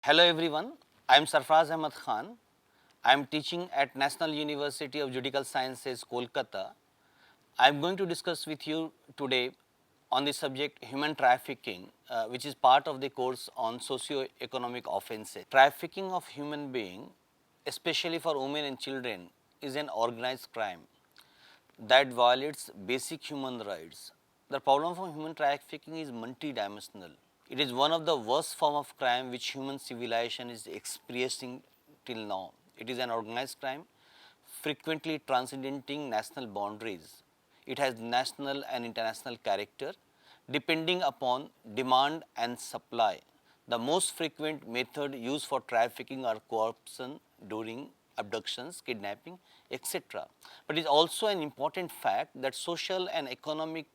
Hello everyone, I am Sarfraz Ahmad Khan. I am teaching at National University of Judicial Sciences, Kolkata. I am going to discuss with you today on the subject human trafficking, which is part of the course on socio-economic offences. Trafficking of human being, especially for women and children, is an organized crime that violates basic human rights. The problem of human trafficking is multidimensional. It is one of the worst form of crime which human civilization is experiencing till now. It is an organized crime frequently transcending national boundaries. It has national and international character depending upon demand and supply. The most frequent method used for trafficking are coercion during abductions, kidnapping, etc. But it is also an important fact that social and economic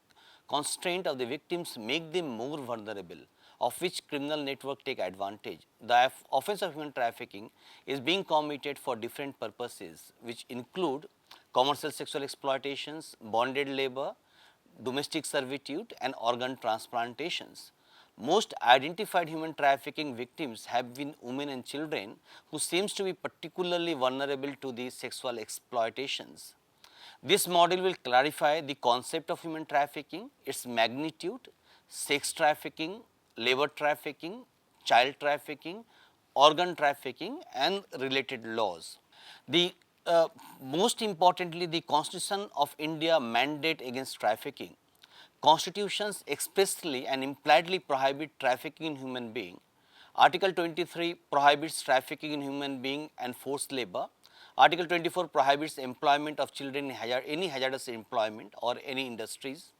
constraint of the victims make them more vulnerable, of which criminal network take advantage. The offense of human trafficking is being committed for different purposes, which include commercial sexual exploitations, bonded labor, domestic servitude, and organ transplantations. Most identified human trafficking victims have been women and children who seems to be particularly vulnerable to these sexual exploitations. This model will clarify the concept of human trafficking, its magnitude, sex trafficking, labor trafficking, child trafficking, organ trafficking, and related laws. The most importantly, the Constitution of India mandate against trafficking. Constitutions expressly and impliedly prohibit trafficking in human being. Article 23 prohibits trafficking in human being and forced labor. Article 24 prohibits employment of children in any hazardous employment or any industries.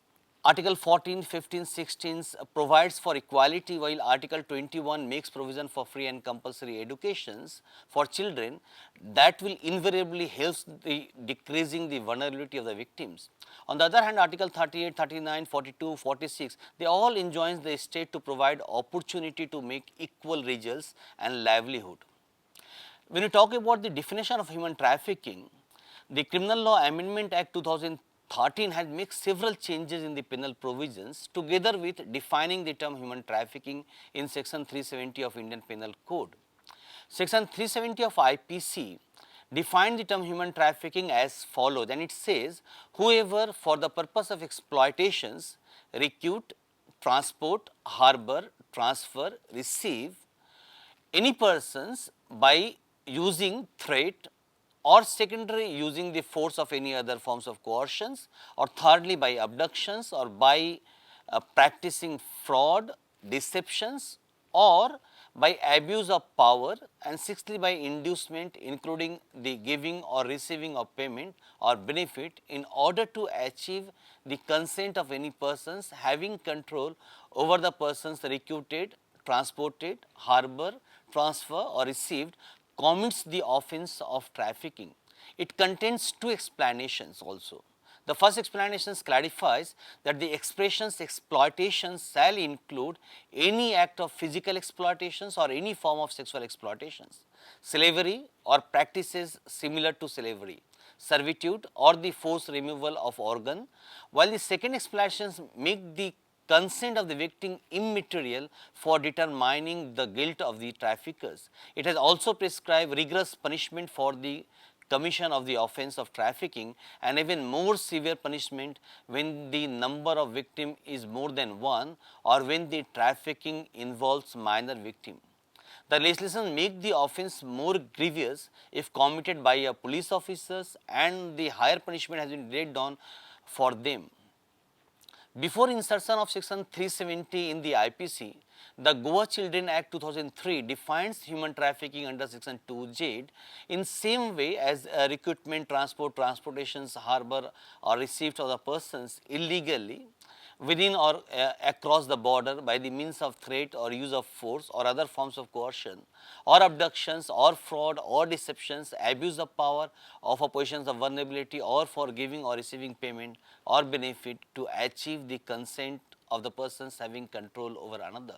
Article 14, 15, 16 provides for equality, while Article 21 makes provision for free and compulsory educations for children that will invariably help the decreasing the vulnerability of the victims. On the other hand, Article 38, 39, 42, 46, they all enjoin the state to provide opportunity to make equal results and livelihood. When you talk about the definition of human trafficking, the Criminal Law Amendment Act 2013 has made several changes in the penal provisions together with defining the term human trafficking in section 370 of Indian Penal Code. Section 370 of IPC defined the term human trafficking as follows, and it says whoever for the purpose of exploitations recruit, transport, harbor, transfer, receive any persons by using threat, or secondary using the force of any other forms of coercions, or thirdly by abductions, or by practicing fraud, deceptions, or by abuse of power, and sixthly by inducement, including the giving or receiving of payment or benefit in order to achieve the consent of any persons having control over the persons recruited, transported, harbor, transfer, or received commits the offense of trafficking. It contains two explanations also. The first explanation clarifies that the expressions exploitation shall include any act of physical exploitations or any form of sexual exploitations, slavery or practices similar to slavery, servitude or the forced removal of organ, while the second explanations make the consent of the victim immaterial for determining the guilt of the traffickers. It has also prescribed rigorous punishment for the commission of the offense of trafficking and even more severe punishment when the number of victim is more than one or when the trafficking involves minor victim. The legislation make the offense more grievous if committed by a police officers, and the higher punishment has been laid down for them. Before insertion of section 370 in the IPC, the Goa Children Act 2003 defines human trafficking under section 2Z in same way as recruitment, transport, transportations, harbor or receipt of the persons illegally within or across the border by the means of threat or use of force or other forms of coercion, or abductions or fraud or deceptions, abuse of power, of a positions of vulnerability, or for giving or receiving payment or benefit to achieve the consent of the persons having control over another,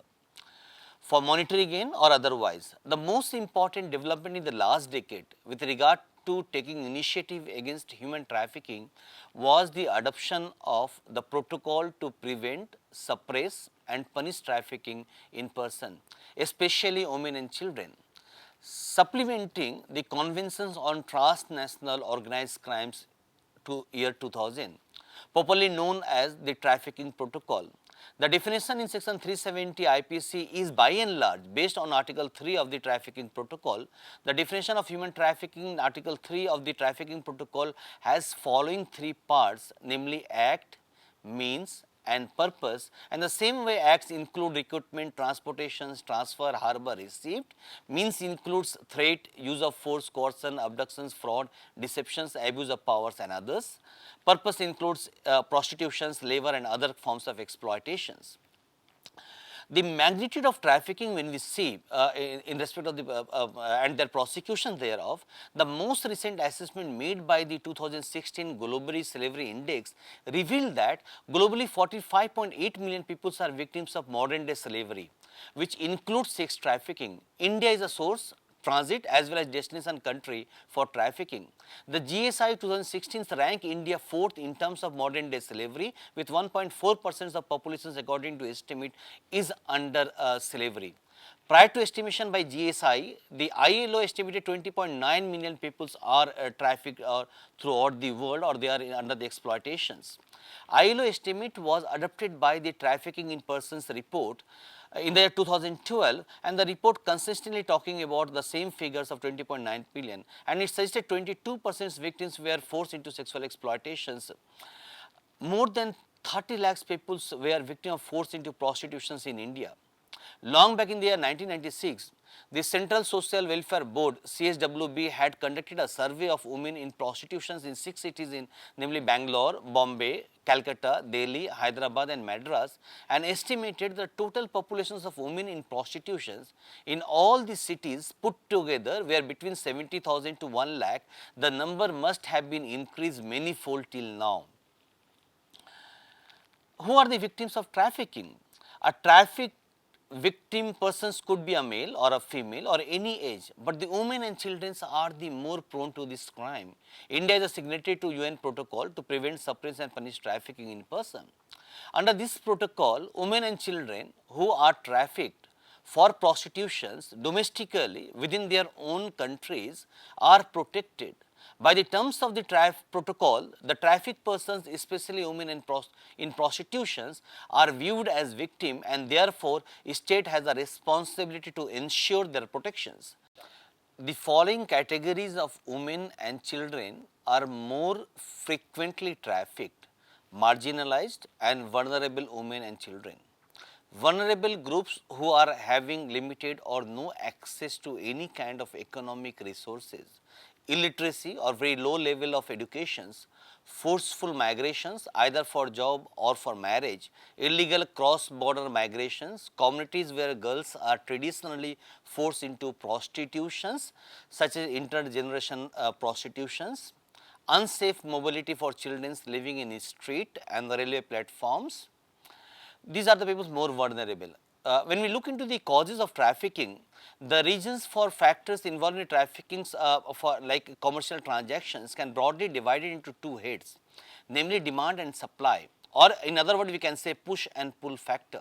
for monetary gain or otherwise. The most important development in the last decade with regard to taking initiative against human trafficking was the adoption of the protocol to prevent, suppress and punish trafficking in person, especially women and children, supplementing the conventions on transnational organized crimes to year 2000, popularly known as the Trafficking Protocol. The definition in section 370 IPC is by and large based on article 3 of the Trafficking Protocol. The definition of human trafficking in article 3 of the Trafficking Protocol has following three parts, namely act, means and purpose, and the same way acts include recruitment, transportations, transfer, harbor, receipt. Means includes threat, use of force, coercion, abductions, fraud, deceptions, abuse of powers and others. Purpose includes prostitution, labor and other forms of exploitations. The magnitude of trafficking when we see in respect of the and their prosecution thereof, the most recent assessment made by the 2016 Globally Slavery Index revealed that globally 45.8 million people are victims of modern day slavery, which includes sex trafficking. India is a source, transit as well as destination country for trafficking. The GSI 2016 rank India fourth in terms of modern day slavery, with 1.4% of populations according to estimate is under slavery. Prior to estimation by GSI, the ILO estimated 20.9 million people are trafficked throughout the world, or they are under the exploitations. ILO estimate was adopted by the Trafficking in Persons report in the year 2012, and the report consistently talking about the same figures of 20.9 billion, and it suggested 22% victims were forced into sexual exploitations. More than 30 lakhs people were victims of forced into prostitutions in India. Long back in the year 1996, the Central Social Welfare Board CSWB had conducted a survey of women in prostitutions in 6 cities in namely Bangalore, Bombay, Calcutta, Delhi, Hyderabad and Madras, and estimated the total populations of women in prostitutions in all these cities put together were between 70,000 to 1 lakh. The number must have been increased manyfold till now. Who are the victims of trafficking? A trafficked victim persons could be a male or a female or any age, but the women and children are the more prone to this crime. India is a signatory to UN protocol to prevent, suppress and punish trafficking in person. Under this protocol, women and children who are trafficked for prostitutions domestically within their own countries are protected. By the terms of the protocol, the trafficked persons, especially women in prostitutions, are viewed as victims, and therefore state has a responsibility to ensure their protections. The following categories of women and children are more frequently trafficked: marginalized and vulnerable women and children. Vulnerable groups who are having limited or no access to any kind of economic resources, illiteracy or very low level of educations, forceful migrations either for job or for marriage, illegal cross-border migrations, communities where girls are traditionally forced into prostitutions such as intergeneration prostitutions, unsafe mobility for children living in the street and the railway platforms. These are the people more vulnerable. When we look into the causes of trafficking, the reasons for factors involved in trafficking for like commercial transactions can broadly divided into two heads, namely demand and supply, or in other words we can say push and pull factor.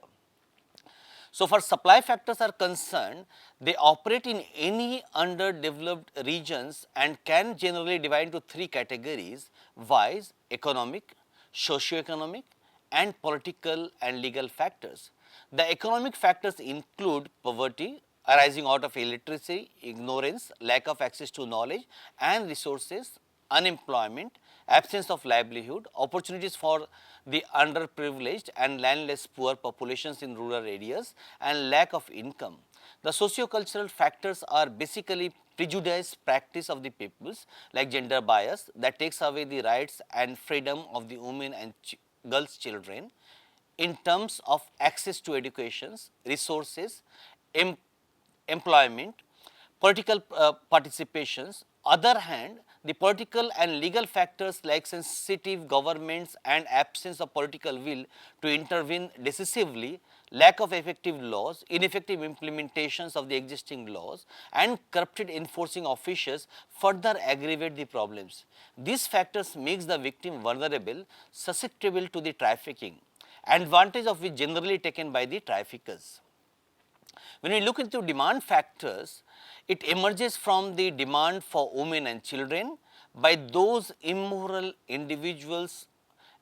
So, for supply factors are concerned, they operate in any underdeveloped regions and can generally divide into three categories: wise, economic, socio-economic and political and legal factors. The economic factors include poverty arising out of illiteracy, ignorance, lack of access to knowledge and resources, unemployment, absence of livelihood, opportunities for the underprivileged and landless poor populations in rural areas, and lack of income. The socio-cultural factors are basically prejudice practice of the peoples, like gender bias that takes away the rights and freedom of the women and girls children in terms of access to educations, resources, employment, political participations. Other hand, The political and legal factors like sensitive governments and absence of political will to intervene decisively, lack of effective laws, ineffective implementations of the existing laws, and corrupted enforcing officials further aggravate the problems. These factors makes the victim vulnerable, susceptible to the trafficking, advantage of which generally taken by the traffickers. When we look into demand factors, it emerges from the demand for women and children by those immoral individuals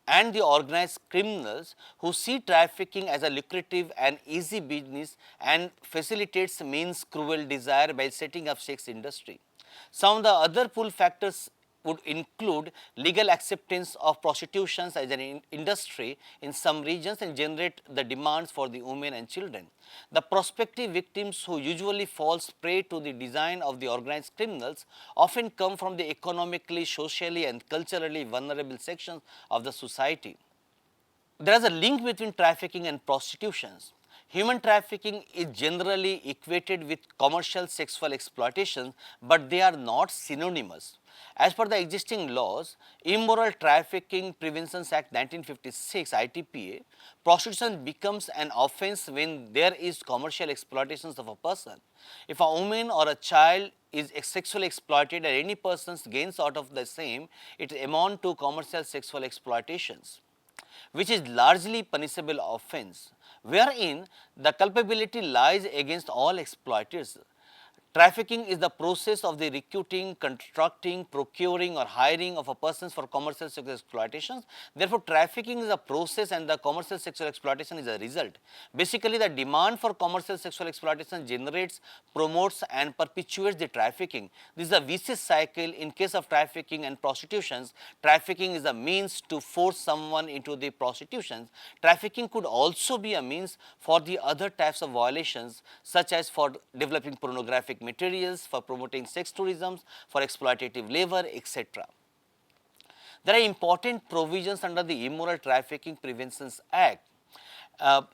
and the organized criminals who see trafficking as a lucrative and easy business and facilitates means cruel desire by setting up sex industry. Some of the other pull factors would include legal acceptance of prostitution as an industry in some regions and generate the demands for the women and children. The prospective victims who usually falls prey to the design of the organized criminals often come from the economically, socially and culturally vulnerable sections of the society. There is a link between trafficking and prostitutions. Human trafficking is generally equated with commercial sexual exploitation, but they are not synonymous. As per the existing laws, Immoral Trafficking Prevention Act 1956 ITPA, prostitution becomes an offense when there is commercial exploitation of a person. If a woman or a child is sexually exploited and any person gains out of the same, it amounts to commercial sexual exploitations, which is largely punishable offense, wherein the culpability lies against all exploiters. Trafficking is the process of the recruiting, constructing, procuring or hiring of a person for commercial sexual exploitations. Therefore, trafficking is a process and the commercial sexual exploitation is a result. Basically, the demand for commercial sexual exploitation generates, promotes and perpetuates the trafficking. This is a vicious cycle. In case of trafficking and prostitutions, trafficking is a means to force someone into the prostitution. Trafficking could also be a means for the other types of violations, such as for developing pornographic materials, for promoting sex tourism, for exploitative labor, etc. There are important provisions under the Immoral Trafficking Prevention Act.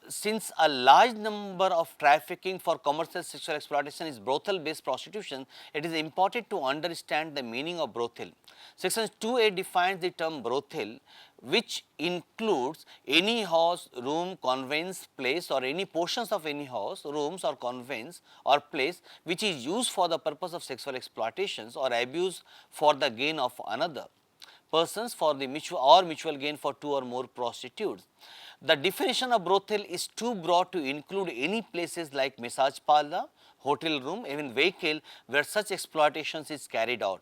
Since a large number of trafficking for commercial sexual exploitation is brothel-based prostitution, it is important to understand the meaning of brothel. Section 2A defines the term brothel, which includes any house, room, conveyance, place or any portions of any house, rooms or conveyance or place which is used for the purpose of sexual exploitations or abuse for the gain of another persons for the mutual gain for two or more prostitutes. The definition of brothel is too broad to include any places like massage parlor, hotel room, even vehicle where such exploitations is carried out.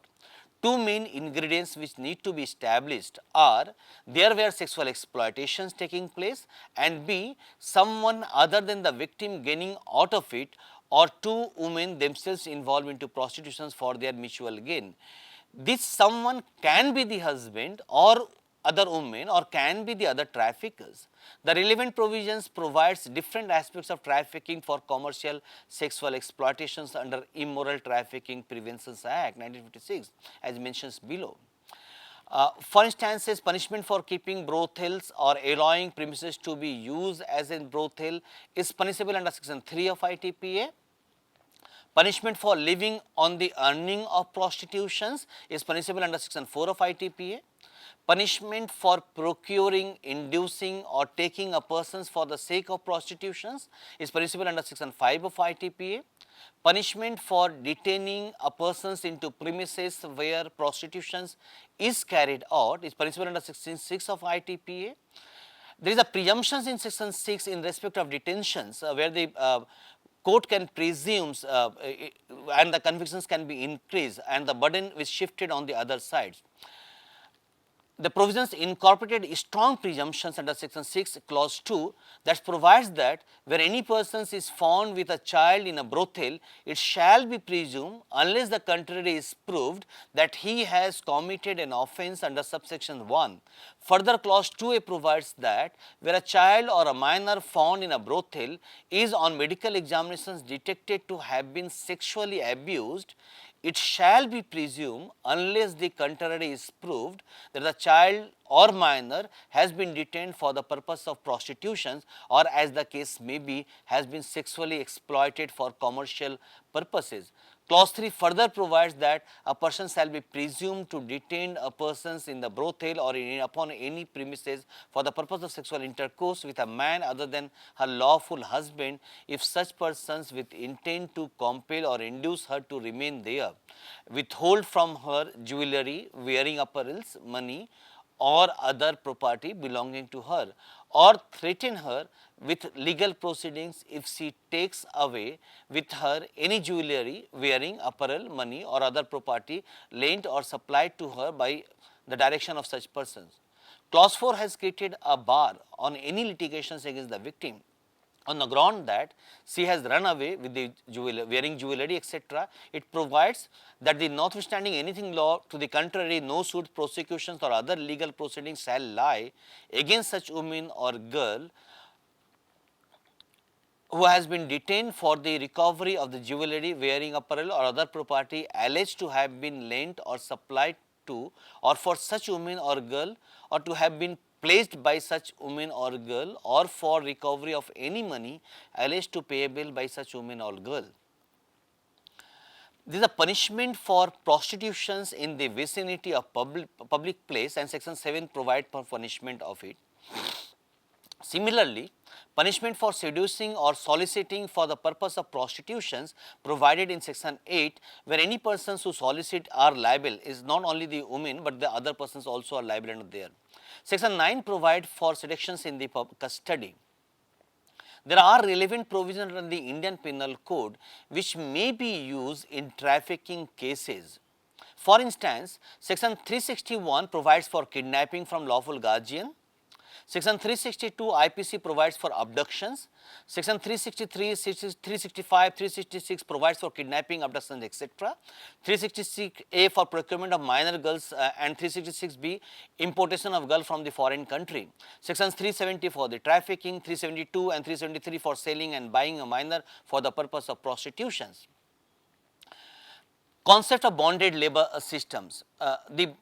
Two main ingredients which need to be established are there were sexual exploitations taking place and B, someone other than the victim gaining out of it or two women themselves involved into prostitutions for their mutual gain. This someone can be the husband or other women or can be the other traffickers. The relevant provisions provides different aspects of trafficking for commercial sexual exploitations under Immoral Trafficking Prevention Act 1956 as mentioned below. For instance, punishment for keeping brothels or allowing premises to be used as a brothel is punishable under section 3 of ITPA. Punishment for living on the earning of prostitutions is punishable under section 4 of ITPA. Punishment for procuring, inducing or taking a persons for the sake of prostitutions is punishable under section 5 of ITPA. Punishment for detaining a persons into premises where prostitutions is carried out is punishable under section 6 of ITPA. There is a presumption in section 6 in respect of detentions where the court can presume and the convictions can be increased and the burden is shifted on the other side. The provisions incorporated strong presumptions under section 6 clause 2 that provides that where any person is found with a child in a brothel, it shall be presumed unless the contrary is proved that he has committed an offence under subsection 1. Further, clause 2A provides that where a child or a minor found in a brothel is on medical examinations detected to have been sexually abused, it shall be presumed unless the contrary is proved that the child or minor has been detained for the purpose of prostitution, or as the case may be, has been sexually exploited for commercial purposes. Clause 3 further provides that a person shall be presumed to detain a person in the brothel or upon any premises for the purpose of sexual intercourse with a man other than her lawful husband, if such persons with intent to compel or induce her to remain there, withhold from her jewellery, wearing apparels, money, or other property belonging to her, or threaten her with legal proceedings if she takes away with her any jewellery, wearing apparel, money, or other property lent or supplied to her by the direction of such persons. Clause 4 has created a bar on any litigations against the victim on the ground that she has run away with the wearing jewelry, etc. It provides that the notwithstanding anything law to the contrary, no suit, prosecutions, or other legal proceedings shall lie against such woman or girl who has been detained for the recovery of the jewelry, wearing apparel, or other property alleged to have been lent or supplied to, or for such woman or girl, or to have been placed by such woman or girl, or for recovery of any money alleged to payable by such woman or girl. This is a punishment for prostitutions in the vicinity of public place, and section 7 provides for punishment of it. Similarly, punishment for seducing or soliciting for the purpose of prostitutions provided in section 8, where any persons who solicit are liable, is not only the women but the other persons also are liable under there. Section 9 provides for seductions in the custody. There are relevant provisions under the Indian Penal Code which may be used in trafficking cases. For instance, section 361 provides for kidnapping from lawful guardian. Section 362 IPC provides for abductions. Section 363, 365, 366 provides for kidnapping, abductions, etc. 366A for procurement of minor girls and 366B importation of girl from the foreign country. Sections 370 for the trafficking, 372 and 373 for selling and buying a minor for the purpose of prostitutions. Concept of bonded labor systems. The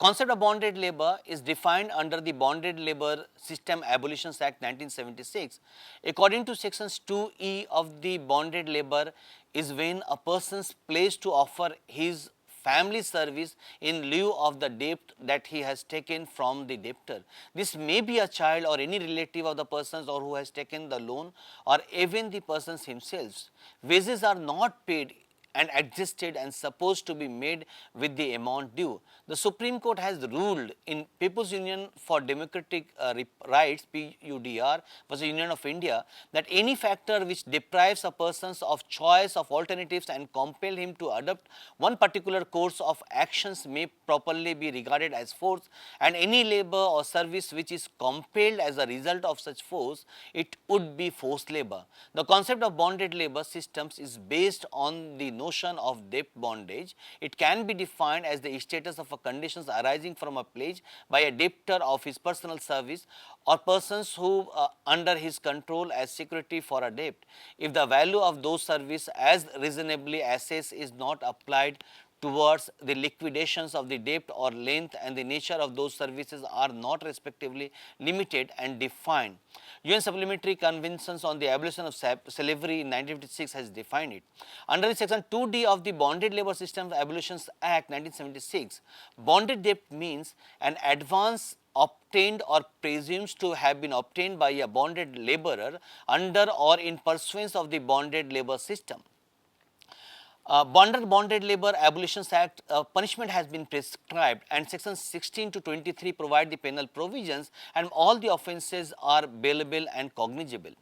concept of bonded labor is defined under the Bonded Labor System Abolitions Act 1976. According to sections 2E of the bonded labor is when a person is placed to offer his family service in lieu of the debt that he has taken from the debtor. This may be a child or any relative of the persons or who has taken the loan, or even the persons themselves. Wages are not paid and adjusted and supposed to be made with the amount due. The Supreme Court has ruled in People's Union for Democratic Rights (PUDR) versus Union of India that any factor which deprives a person of choice of alternatives and compel him to adopt one particular course of actions may properly be regarded as force, and any labor or service which is compelled as a result of such force, it would be forced labor. The concept of bonded labor systems is based on the notion of debt bondage. It can be defined as the status of a conditions arising from a pledge by a debtor of his personal service or persons who under his control as security for a debt, if the value of those services as reasonably assessed is not applied towards the liquidations of the debt, or length and the nature of those services are not respectively limited and defined. UN Supplementary Conventions on the Abolition of Slavery in 1956 has defined it. Under the section 2D of the Bonded Labor Systems Abolitions Act 1976, bonded debt means an advance obtained or presumes to have been obtained by a bonded laborer under or in pursuance of the bonded labor system. Bonded Labor Abolitions Act punishment has been prescribed, and sections 16 to 23 provide the penal provisions, and all the offences are bailable and cognizable.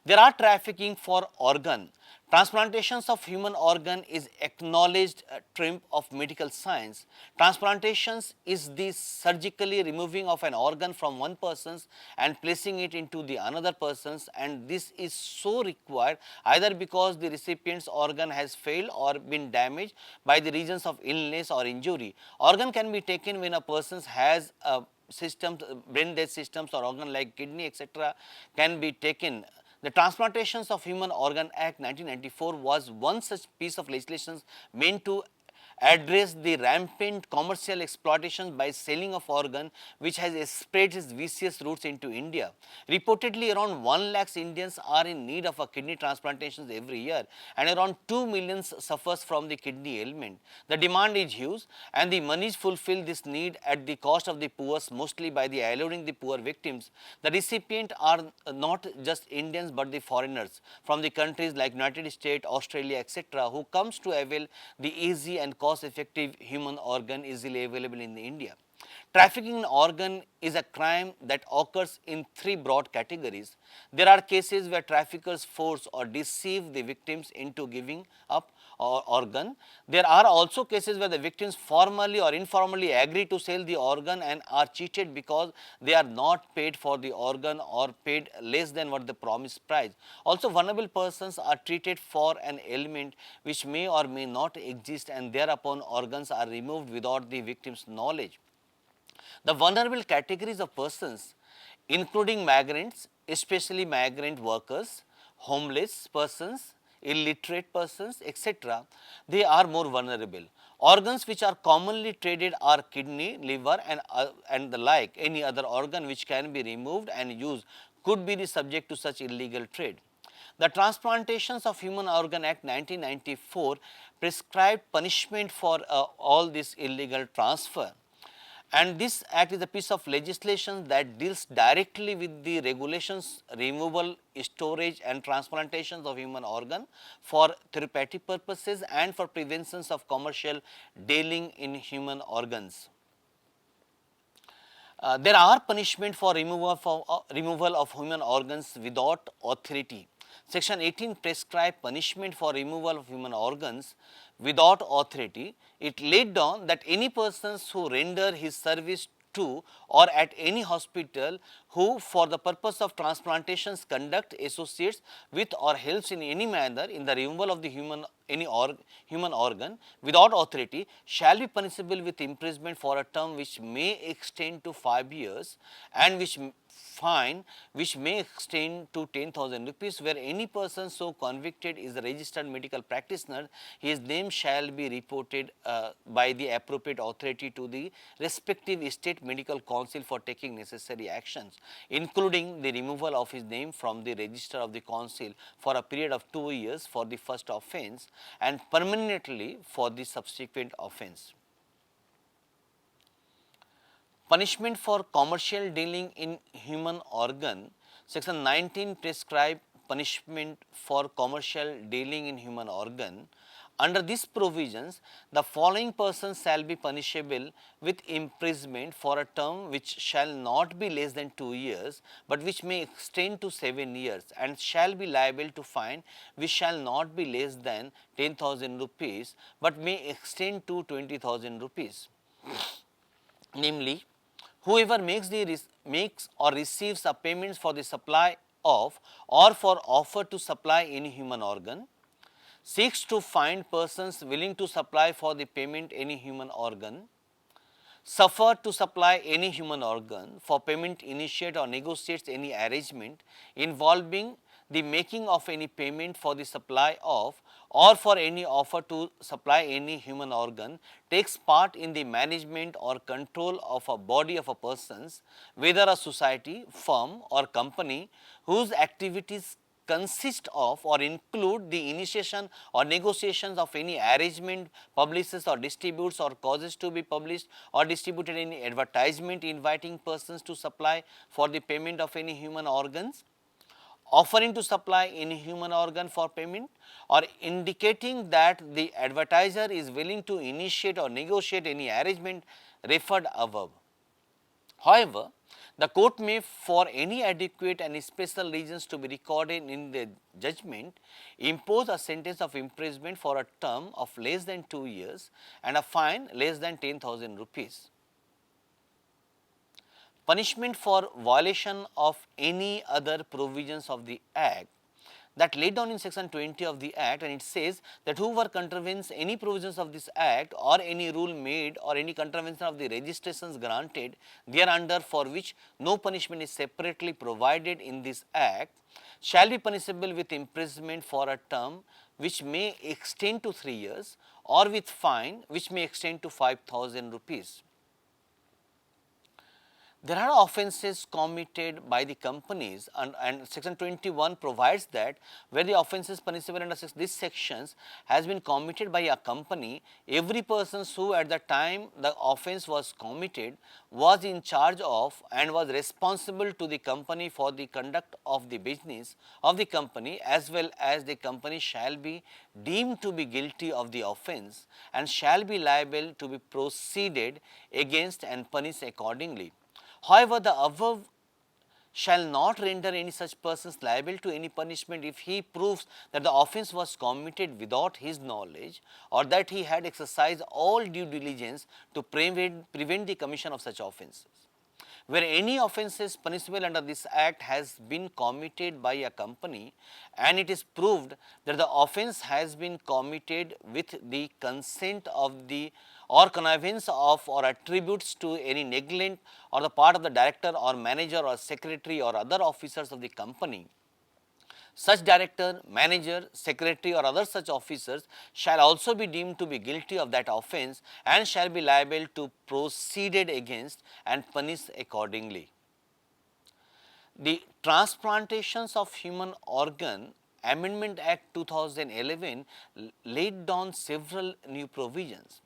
There are trafficking for organ. Transplantations of human organ is acknowledged triumph of medical science. Transplantations is the surgically removing of an organ from one person's and placing it into the another person's, and this is so required either because the recipient's organ has failed or been damaged by the reasons of illness or injury. Organ can be taken when a person has a brain death systems, or organ like kidney, etc. can be taken. The Transplantations of Human Organ Act 1994 was one such piece of legislation meant to address the rampant commercial exploitation by selling of organ which has spread its vicious roots into India. Reportedly, around 1 lakh Indians are in need of a kidney transplantations every year, and around 2 million suffers from the kidney ailment. The demand is huge, and the monies fulfill this need at the cost of the poor, mostly by the alluring the poor victims. The recipient are not just Indians but the foreigners from the countries like United States, Australia, etc., who comes to avail the easy and cost-effective human organ easily available in India. Trafficking in organ is a crime that occurs in three broad categories. There are cases where traffickers force or deceive the victims into giving up organ. There are also cases where the victims formally or informally agree to sell the organ and are cheated because they are not paid for the organ or paid less than what the promised price. Also, vulnerable persons are treated for an ailment which may or may not exist, and thereupon organs are removed without the victim's knowledge. The vulnerable categories of persons, including migrants, especially migrant workers, homeless persons, illiterate persons, etc., they are more vulnerable. Organs which are commonly traded are kidney, liver, and the like. Any other organ which can be removed and used could be the subject to such illegal trade. The Transplantations of Human Organ Act 1994 prescribed punishment for all this illegal transfer. And this act is a piece of legislation that deals directly with the regulations, removal, storage and transplantations of human organ for therapeutic purposes and for preventions of commercial dealing in human organs. There are punishment for removal of human organs without authority. Section 18 prescribes punishment for removal of human organs without authority. It laid down that any persons who render his service to or at any hospital who for the purpose of transplantations conduct, associates with or helps in any manner in the removal of the human organ without authority shall be punishable with imprisonment for a term which may extend to 5 years and which fine which may extend to 10,000 rupees. Where any person so convicted is a registered medical practitioner, his name shall be reported by the appropriate authority to the respective state medical council for taking necessary actions, including the removal of his name from the register of the council for a period of 2 years for the first offence and permanently for the subsequent offence. Punishment for commercial dealing in human organ. Section 19 prescribe punishment for commercial dealing in human organ. Under these provisions, the following persons shall be punishable with imprisonment for a term which shall not be less than 2 years, but which may extend to 7 years, and shall be liable to fine which shall not be less than 10,000 rupees, but may extend to 20,000 rupees. Namely, whoever makes or receives a payments for the supply of or for offer to supply any human organ, seeks to find persons willing to supply for the payment any human organ, suffer to supply any human organ, for payment initiate or negotiates any arrangement involving the making of any payment for the supply of or for any offer to supply any human organ, takes part in the management or control of a body of a persons, whether a society, firm or company, whose activities consist of or include the initiation or negotiations of any arrangement, publishes or distributes or causes to be published or distributed any advertisement inviting persons to supply for the payment of any human organs, offering to supply any human organ for payment, or indicating that the advertiser is willing to initiate or negotiate any arrangement referred above. However, the court may, for any adequate and special reasons to be recorded in the judgment, impose a sentence of imprisonment for a term of less than 2 years and a fine less than 10,000 rupees. Punishment for violation of any other provisions of the Act, that laid down in section 20 of the Act, and it says that whoever contravenes any provisions of this Act or any rule made or any contravention of the registrations granted thereunder for which no punishment is separately provided in this Act, shall be punishable with imprisonment for a term which may extend to 3 years or with fine which may extend to 5,000 rupees. There are offences committed by the companies, and section 21 provides that where the offences punishable under these sections has been committed by a company, every person who at the time the offence was committed was in charge of and was responsible to the company for the conduct of the business of the company, as well as the company shall be deemed to be guilty of the offence and shall be liable to be proceeded against and punished accordingly. However, the above shall not render any such persons liable to any punishment if he proves that the offence was committed without his knowledge, or that he had exercised all due diligence to prevent the commission of such offences. Where any offences punishable under this act has been committed by a company and it is proved that the offence has been committed with the consent of the or connivance of or attributes to any neglect or the part of the director or manager or secretary or other officers of the company, such director, manager, secretary or other such officers shall also be deemed to be guilty of that offence and shall be liable to proceeded against and punished accordingly. The Transplantations of Human Organ Amendment Act 2011 laid down several new provisions.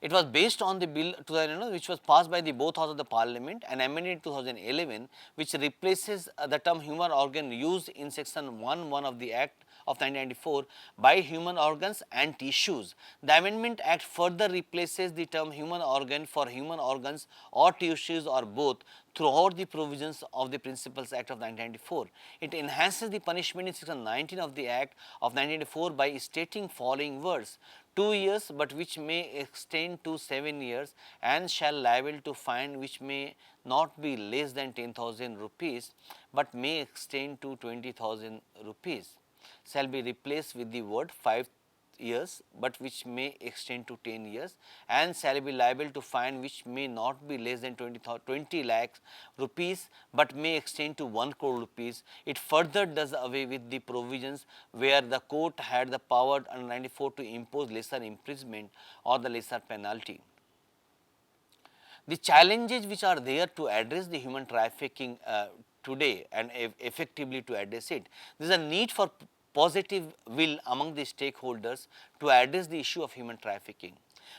It was based on the bill 2011 which was passed by the both houses of the parliament and amended in 2011, which replaces the term human organ used in section 1(1) of the Act of 1994 by human organs and tissues. The amendment act further replaces the term human organ for human organs or tissues or both throughout the provisions of the Principles Act of 1994. It enhances the punishment in section 19 of the Act of 1994 by stating following words: 2 years but which may extend to 7 years and shall liable to fine which may not be less than 10,000 rupees but may extend to 20,000 rupees, shall be replaced with the word 5 years but which may extend to 10 years and shall be liable to fine which may not be less than 20 lakhs rupees but may extend to 1 crore rupees. It further does away with the provisions where the court had the power under 94 to impose lesser imprisonment or the lesser penalty. The challenges which are there to address the human trafficking today and effectively to address it, there is a need for positive will among the stakeholders to address the issue of human trafficking.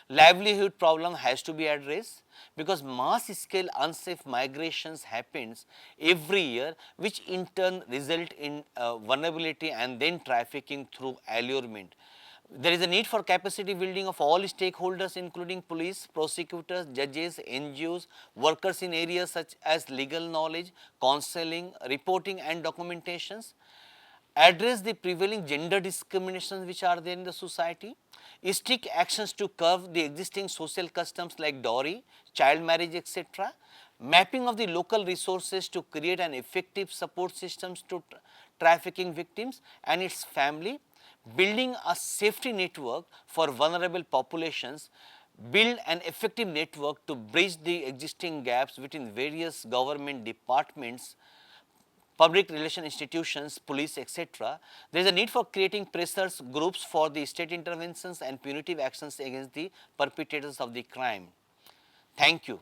Livelihood problem has to be addressed because mass scale unsafe migrations happens every year, which in turn result in vulnerability and then trafficking through allurement. There is a need for capacity building of all stakeholders including police, prosecutors, judges, NGOs, workers in areas such as legal knowledge, counseling, reporting and documentations. Address the prevailing gender discriminations which are there in the society, strict actions to curb the existing social customs like dowry, child marriage, etc., mapping of the local resources to create an effective support systems to trafficking victims and its family, building a safety network for vulnerable populations, build an effective network to bridge the existing gaps between various government departments, public relation institutions, police, etc. There is a need for creating pressures groups for the state interventions and punitive actions against the perpetrators of the crime. Thank you.